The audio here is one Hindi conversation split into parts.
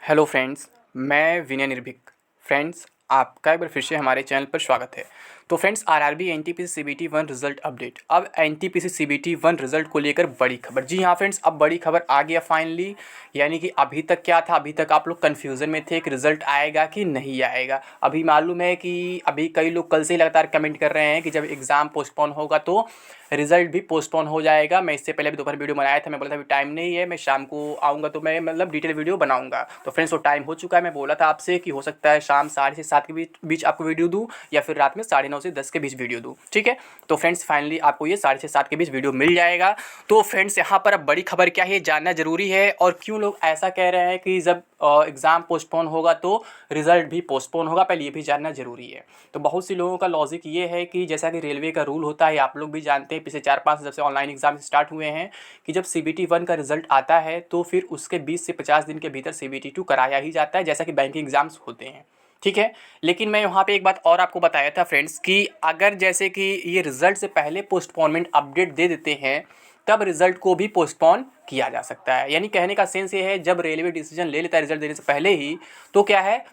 हेलो फ्रेंड्स, मैं विनय निर्भीक। फ्रेंड्स, आपका एक बार फिर से हमारे चैनल पर स्वागत है। तो friends, RRB NTPC CBT 1 result update. अब एनटीपीसी सीबीटी 1 रिजल्ट को लेकर बड़ी खबर। जी हाँ फ्रेंड्स, अब बड़ी खबर आ गया फाइनली। यानी कि अभी तक क्या था, अभी तक आप लोग कन्फ्यूज़न में थे कि रिजल्ट आएगा कि नहीं आएगा। अभी मालूम है कि अभी कई लोग कल से ही लगातार कमेंट कर रहे हैं कि जब एग्ज़ाम पोस्टपोन होगा तो रिजल्ट भी पोस्टपोन हो जाएगा। मैं इससे पहले भी दोपहर वीडियो बनाया था, मैं बोला था अभी टाइम नहीं है, मैं शाम को आऊँगा तो मैं मतलब डिटेल वीडियो बनाऊँगा। तो फ्रेंड्स, वो टाइम हो चुका है। मैं बोला था आपसे कि हो सकता है शाम 6:30 से 7 के बीच आपको वीडियो दूँ, या फिर रात में 9:30 से 10 के बीच वीडियो दूँ, ठीक है। तो फ्रेंड्स, फाइनली आपको ये 6:30 से 7 के बीच वीडियो मिल जाएगा। तो फ्रेंड्स, यहाँ पर अब बड़ी खबर क्या है ये जानना ज़रूरी है, और क्यों लोग ऐसा कह रहे हैं कि जब एग्ज़ाम पोस्टपोन होगा तो रिज़ल्ट भी पोस्टपोन होगा, पहले ये भी जानना ज़रूरी है। तो बहुत सी लोगों का लॉजिक ये है कि जैसा कि रेलवे का रूल होता है, आप लोग भी जानते हैं, पिछले 4-5 जब से ऑनलाइन एग्ज़ाम स्टार्ट हुए हैं, कि जब सीबीटी 1 का रिज़ल्ट आता है तो फिर उसके 20 से 50 दिन के भीतर सीबीटी 2 कराया ही जाता है, जैसा कि बैंकिंग एग्ज़ाम्स होते हैं, ठीक है। लेकिन मैं वहाँ पे एक बात और आपको बताया था फ्रेंड्स, कि अगर जैसे कि ये रिज़ल्ट से पहले पोस्टपोनमेंट अपडेट दे देते हैं, तब रिज़ल्ट को भी पोस्टपोन किया जा सकता है। यानी कहने का सेंस ये है, जब रेलवे डिसीजन ले लेता है रिज़ल्ट देने से पहले ही, तो क्या है,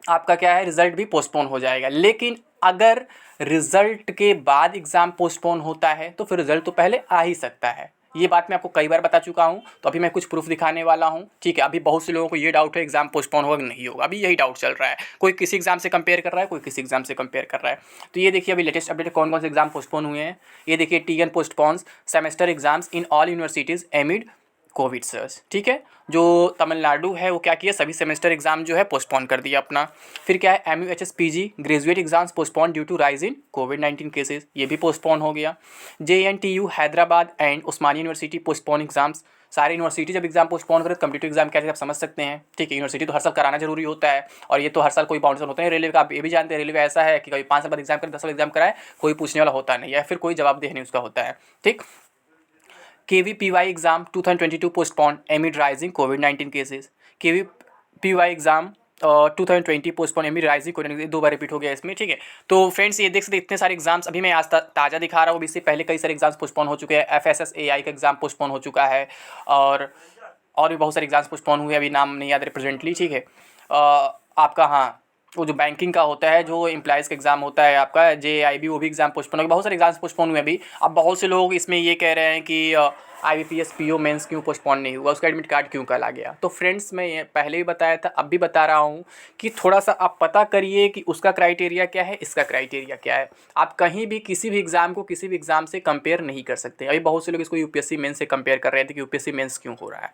आपका क्या है, रिज़ल्ट भी पोस्टपोन हो जाएगा। लेकिन अगर रिज़ल्ट के बाद एग्ज़ाम पोस्टपोन होता है तो फिर रिज़ल्ट तो पहले आ ही सकता है। ये बात मैं आपको कई बार बता चुका हूँ, तो अभी मैं कुछ प्रूफ दिखाने वाला हूँ, ठीक है। अभी बहुत से लोगों को ये डाउट है एग्ज़ाम पोस्टपोन होगा कि नहीं होगा, अभी यही डाउट चल रहा है। कोई किसी एग्ज़ाम से कंपेयर कर रहा है, कोई किसी एग्ज़ाम से कंपेयर कर रहा है। तो ये देखिए, अभी लेटेस्ट अपडेट कौन कौन से एग्ज़ाम पोस्टपोन हुए हैं। ये देखिए, TN postpones semester exams in all universities amid COVID surge, ठीक है। जो तमिलनाडु है वो क्या किया, सभी सेमेस्टर एग्जाम जो है पोस्टपोन कर दिया अपना। फिर क्या है, MUHS PG graduate exams postpone due to rise in कोविड-19 केसेस, ये भी पोस्टपोन हो गया। JNTU Hyderabad and Osmania university postpone exams. सारी यूनिवर्सिटी जब एग्जाम पोस्टपोन करे तो कम्पिटिटिव एग्जाम क्या है आप समझ सकते हैं, ठीक है। यूनिवर्सिटी तो हर साल कराना जरूरी होता है, और ये तो हर साल कोई बाउंडेशन होता है। रेलवे का आप ये भी जानते हैं, रेलवे ऐसा है कि कभी 5 साल बाद एग्जाम करे, 10 साल एग्जाम कराए, कोई पूछने वाला होता नहीं है, फिर कोई जवाबदेह नहीं उसका होता है, ठीक। KVPY exam 2022 postpone amid rising कोविड-19 cases. KVPY exam 2020 postpone amid rising कोविड-19, 2 बार रिपीट हो गया इसमें, ठीक है। तो फ्रेंड्स, ये देख सकते इतने सारे एग्जाम्स अभी मैं आज ताज़ा दिखा रहा हूँ, इससे पहले कई सारे एग्जाम्स पोस्टपोन हो चुके हैं। FSSAI का एग्ज़ाम पोस्टपोन हो चुका है, और भी बहुत सारे एग्जाम्स पोस्टपोन हुए, अभी नाम नहीं याद प्रेजेंटली, ठीक है। आपका हाँ, वो जो बैंकिंग का होता है, जो एम्प्लॉइज़ का एग्ज़ाम होता है आपका JIB, वो भी एग्ज़ाम पोस्टपोन हो गया। बहुत सारे एग्जाम्स पोस्टपोन हुए अभी। अब बहुत से लोग इसमें ये कह रहे हैं कि IBPS PO मेंस क्यों पोस्टपोन नहीं हुआ, उसका एडमिट कार्ड क्यों कल आ गया। तो फ्रेंड्स, मैं ये पहले भी बताया था, अब भी बता रहा हूँ कि थोड़ा सा आप पता करिए कि उसका क्राइटेरिया क्या है, इसका क्राइटेरिया क्या है। आप कहीं भी किसी भी एग्ज़ाम को किसी भी एग्ज़ाम से कंपेयर नहीं कर सकते। अभी बहुत से लोग इसको UPSC मेंस से कंपेयर कर रहे थे कि UPSC मेंस क्यों हो रहा है,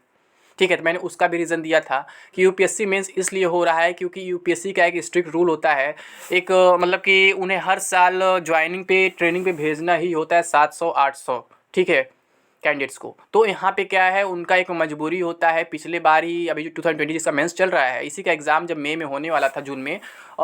ठीक है। तो मैंने उसका भी रीज़न दिया था कि UPSC मेंस इसलिए हो रहा है क्योंकि UPSC का एक स्ट्रिक्ट रूल होता है, एक मतलब कि उन्हें हर साल ज्वाइनिंग पे, ट्रेनिंग पे भेजना ही होता है 700-800, ठीक है, कैंडिडेट्स को। तो यहाँ पे क्या है, उनका एक मजबूरी होता है। पिछले बार ही अभी जो 2020 जिसका मेंस चल रहा है, इसी का एग्ज़ाम जब मई में होने वाला था, जून में,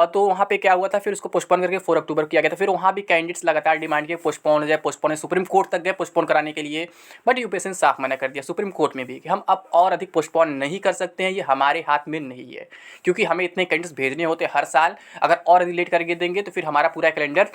तो वहाँ पे क्या हुआ था, फिर उसको पोस्टपोन करके 4 अक्टूबर किया गया था। फिर वहाँ भी कैंडिडेट्स लगातार डिमांड किए पोस्टपोन हो जाए, पोस्टपोन है, सुप्रीम कोर्ट तक गए पोस्टपोन कराने के लिए, बट UPSC ने साफ मना कर दिया सुप्रीम कोर्ट में भी कि हम अब और अधिक पोस्टपोन नहीं कर सकते हैं, ये हमारे हाथ में नहीं है, क्योंकि हमें इतने कैंडिडेट्स भेजने होते हैं हर साल। अगर और डिलेट करके देंगे तो फिर हमारा पूरा कैलेंडर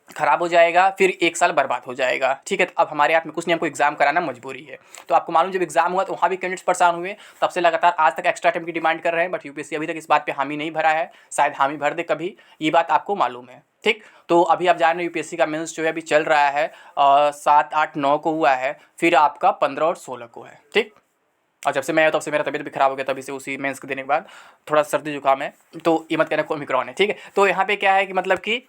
खराब हो जाएगा, फिर 1 साल बर्बाद हो जाएगा, ठीक है। तो अब हमारे हाथ में कुछ नहीं, हमको एग्ज़ाम कराना मजबूरी है। तो आपको मालूम, जब एग्ज़ाम हुआ तो वहाँ भी कैंडिडेट्स परेशान हुए, तब से लगातार आज तक एक्स्ट्रा टाइम की डिमांड कर रहे हैं, बट UPSC अभी तक इस बात पे हामी नहीं भरा है। शायद हामी भर दे कभी, ये बात आपको मालूम है, ठीक। तो अभी आप जान रहे हैं UPSC का मेंस जो है अभी चल रहा है, 7, 8, 9 को हुआ है, फिर आपका 15 और 16 को है, ठीक। और जब से मैं आया तब से मेरा तबीयत भी खराब हो गया, तभी से उसी मेंस को देने के बाद थोड़ा सर्दी जुकाम है, तो ये मत कहना ओमिक्रॉन है, ठीक है। तो यहाँ पे क्या है कि मतलब कि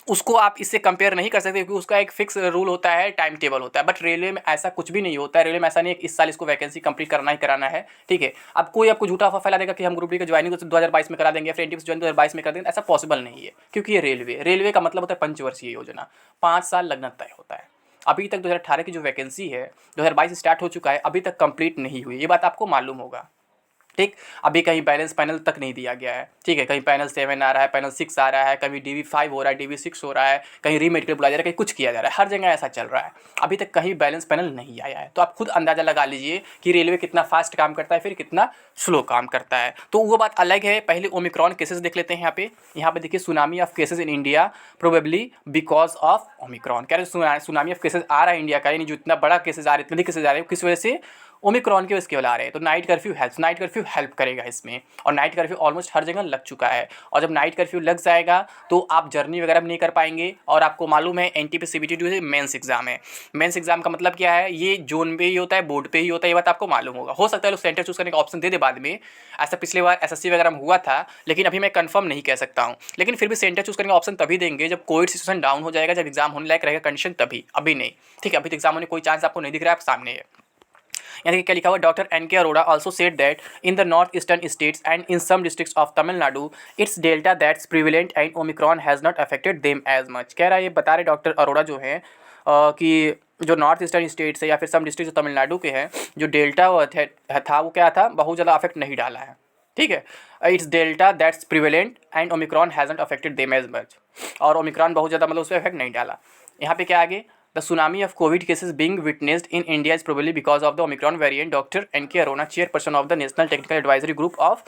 उसको आप इससे कंपेयर नहीं कर सकते, क्योंकि उसका एक फिक्स रूल होता है, टाइम टेबल होता है। बट रेलवे में ऐसा कुछ भी नहीं होता है। रेलवे में ऐसा नहीं है कि इस साल इसको वैकेंसी कंप्लीट करना ही कराना है, ठीक है। अब कोई आपको झूठा अफवाह फैला देगा कि हम ग्रुप डी का ज्वाइनिंग 2022 में करा देंगे, फिर एनटीपीसी ज्वाइन 2022 में कर देंगे, ऐसा पॉसिबल नहीं है, क्योंकि ये रेलवे का मतलब होता है पंचवर्षीय योजना, 5 साल लगना तय होता है। अभी तक 2018 की जो वैकेंसी है, 2022 स्टार्ट हो चुका है, अभी तक कंप्लीट नहीं हुई, ये बात आपको मालूम होगा, ठीक। अभी कहीं बैलेंस पैनल तक नहीं दिया गया है, ठीक है। कहीं पैनल 7 आ रहा है, पैनल 6 आ रहा है, कभी DV5 हो रहा है, DV6 हो रहा है, कहीं रीमेडिकल बुलाया जा रहा है, कहीं कुछ किया जा रहा है, हर जगह ऐसा चल रहा है। अभी तक कहीं बैलेंस पैनल नहीं आया है। तो आप खुद अंदाज़ा लगा लीजिए कि रेलवे कितना फास्ट काम करता है, फिर कितना स्लो काम करता है। तो वो बात अलग है। पहले ओमिक्रॉन केसेस देख लेते हैं। यहाँ पे देखिए, tsunami of cases in India probably because of Omicron. कह रहे सुनामी ऑफ केसेस आ रहा है इंडिया का, यानी जो इतना बड़ा केसेस आ रहे, इतने केसेस आ रहे हैं, किस वजह से, ओमिक्रॉन के केवल आ रहे हैं, तो नाइट कर्फ्यू हेल्प करेगा इसमें। और नाइट कर्फ्यू ऑलमोस्ट हर जगह लग चुका है, और जब नाइट कर्फ्यू लग जाएगा तो आप जर्नी वगैरह भी नहीं कर पाएंगे। और आपको मालूम है एनटीपीसी सीबीटी जो है मेंस एग्जाम है। मेंस एग्जाम का मतलब क्या है, ये जोन पे ही होता है, बोर्ड पे ही होता है, ये बात आपको मालूम होगा। हो सकता है लोग सेंटर चूज करने का ऑप्शन दे दे बाद में, ऐसा पिछले बार एसएससी वगैरह में हुआ था, लेकिन अभी मैं कंफर्म नहीं कह सकता हूँ। लेकिन फिर भी सेंटर चूज करने का ऑप्शन तभी देंगे जब कोविड सिचुएशन डाउन हो जाएगा, जब एग्जाम होने लायक रहेगा कंडीशन, तभी, अभी नहीं। ठीक है, अभी तो एग्जाम होने कोई चांस आपको नहीं दिख रहा है, आप सामने है। यहाँ देखिए क्या लिखा हुआ, doctor N K. Arora also said that in the north eastern states and in some districts of Tamil Nadu it's delta that's prevalent and Omicron has not affected them as much. कह रहा है, ये बता रहे डॉक्टर अरोड़ा जो हैं कि जो नॉर्थ ईस्टर्न स्टेट्स है या फिर सम डिस्ट्रिक्ट जो तमिलनाडु के हैं, जो डेल्टा था वो क्या था, बहुत ज़्यादा अफेक्ट नहीं डाला है। ठीक है, it's delta that's prevalent and Omicron has not affected them as much. और ओमिक्रॉन बहुत ज़्यादा मतलब उस पर इफेक्ट नहीं डाला। यहाँ पे क्या आगे, the tsunami of Covid cases being witnessed in India is probably because of the Omicron variant. Doctor N K. Arora, chairperson of the national technical advisory group of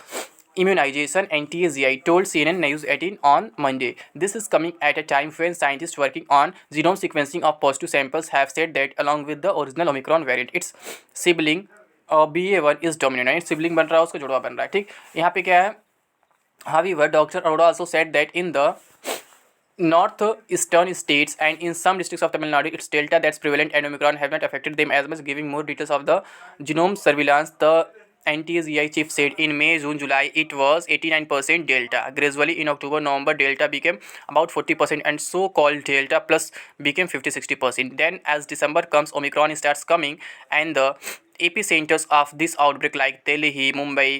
immunization NTAGI, told CNN News 18 on Monday. This is coming at a time when scientists working on genome sequencing of positive samples have said that along with the original Omicron variant, its sibling BA.1 is dominant. its sibling बन रहा है, उसका जुड़वा बन रहा है। ठीक, यहाँ पे क्या है, however, Dr. Arora also said that in the northeastern states and in some districts of Tamil Nadu, its delta that's prevalent and Omicron have not affected them as much. Giving more details of the genome surveillance, the NTAGI chief said in May, June, July it was 89% delta. Gradually in October, November, delta became about 40% and so-called delta plus became 50-60%. Then as December comes, Omicron starts coming and the epicenters of this outbreak like Delhi, Mumbai,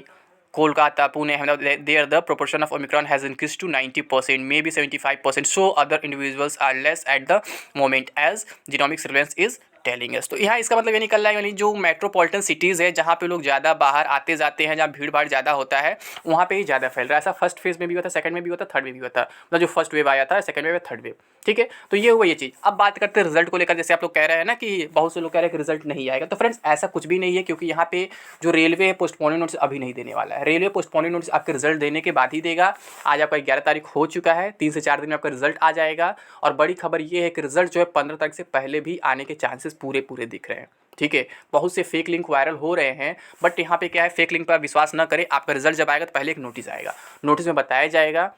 Kolkata, Pune, Ahmedabad, there the proportion of Omicron has increased to 90%, maybe 75%. So other individuals are less at the moment as genomic surveillance is telling us. तो यहाँ इसका मतलब ये निकल रहा है, यानी जो मेट्रोपॉलिटन सिटीज़ है जहाँ पे लोग ज़्यादा बाहर आते जाते हैं, जहाँ भीड़ भाड़ ज़्यादा होता है, वहाँ पे ही ज़्यादा फैल रहा है। ऐसा फर्स्ट फेज़ में भी होता है, सेकंड में भी होता है, थर्ड में भी होता है। मतलब जो फर्स्ट वेव आया था, सेकंड वेव, थर्ड वेव। ठीक है, तो ये हुआ ये चीज़। अब बात करते हैं रिजल्ट को लेकर। जैसे आप लोग कह रहे हैं ना कि बहुत से लोग कह रहे हैं कि रिजल्ट नहीं आएगा, तो फ्रेंड्स ऐसा कुछ भी नहीं है, क्योंकि यहाँ पे जो रेलवे पोस्टपोनिंग नोटिस अभी नहीं देने वाला है। रेलवे पोस्टपोनिंग नोटिस आपके रिजल्ट देने के बाद ही देगा। आज आपका 11 तारीख हो चुका है, 3 से 4 दिन में आपका रिजल्ट आ जाएगा। और बड़ी खबर ये है कि रिजल्ट जो है 15 तारीख से पहले भी आने के चांसेस पूरे दिख रहे हैं। ठीक है, बहुत से फेक लिंक वायरल हो रहे हैं, बट यहाँ पे क्या है, फेक लिंक पर विश्वास न करें। आपका रिजल्ट जब आएगा तो पहले एक नोटिस आएगा, नोटिस में बताया जाएगा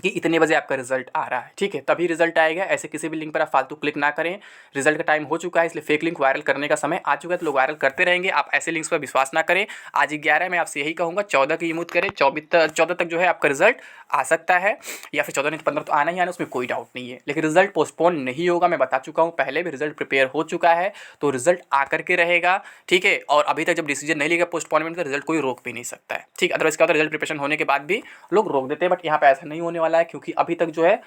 कि इतने बजे आपका रिजल्ट आ रहा है। ठीक है, तभी रिजल्ट आएगा। ऐसे किसी भी लिंक पर आप फालतू क्लिक ना करें। रिजल्ट का टाइम हो चुका है, इसलिए फेक लिंक वायरल करने का समय आ चुका है, तो लोग वायरल करते रहेंगे। आप ऐसे लिंक्स पर विश्वास ना करें। आज 11 मैं आपसे यही कहूँगा, 14 की उम्मीद करें, 14 तक जो है आपका रिजल्ट आ सकता है, या फिर 14 नहीं 15 तो आना ही आना, उसमें कोई डाउट नहीं है। लेकिन रिजल्ट पोस्टपोन नहीं होगा, मैं बता चुका हूँ पहले भी, रिजल्ट प्रिपेयर हो चुका है, तो रिजल्ट आकर के रहेगा। ठीक है, और अभी तक जब डिसीजन नहीं लेगा पोस्टपोनमेंट का, रिजल्ट कोई रोक भी नहीं सकता है। ठीक, अदरवाइज क्या होता है, रिजल्ट प्रिपरेशन होने के बाद भी लोग रोक देते हैं, बट यहाँ पे ऐसा नहीं होने वाला है, क्योंकि अभी तक जो है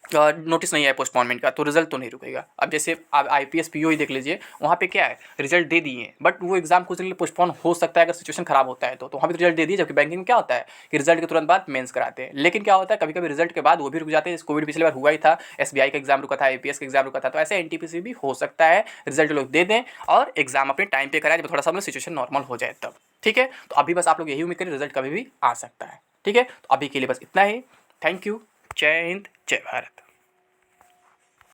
नोटिस नहीं आया पोस्टपोनमेंट का, तो रिजल्ट तो नहीं रुकेगा। अब जैसे आप IPS PO ही देख लीजिए, वहाँ पे क्या है, रिजल्ट दे दिए, बट वो एग्जाम कुछ दिन के लिए पोस्टपोन हो सकता है अगर सिचुएशन खराब होता है तो वहाँ पे तो रिजल्ट दे दिए। जबकि बैंकिंग में क्या होता है कि रिजल्ट के तुरंत बाद मेंस कराते हैं, लेकिन क्या होता है कभी कभी रिजल्ट के बाद वो भी रुक जाते हैं। कोविड पिछली बार हुआ ही था, SBI का एग्जाम रुका था, IPS का एग्जाम रुका था, तो ऐसे NTPC भी हो सकता है रिजल्ट लोग दे दें और एग्जाम अपने टाइम पे कराएं, जब थोड़ा सा मतलब सिचुएशन नॉर्मल हो जाए तब। ठीक है, तो अभी बस आप लोग यही उम्मीद करें, रिजल्ट कभी भी आ सकता है। ठीक है, तो अभी के लिए बस इतना ही। थैंक यू, जय हिंद, जय भारत।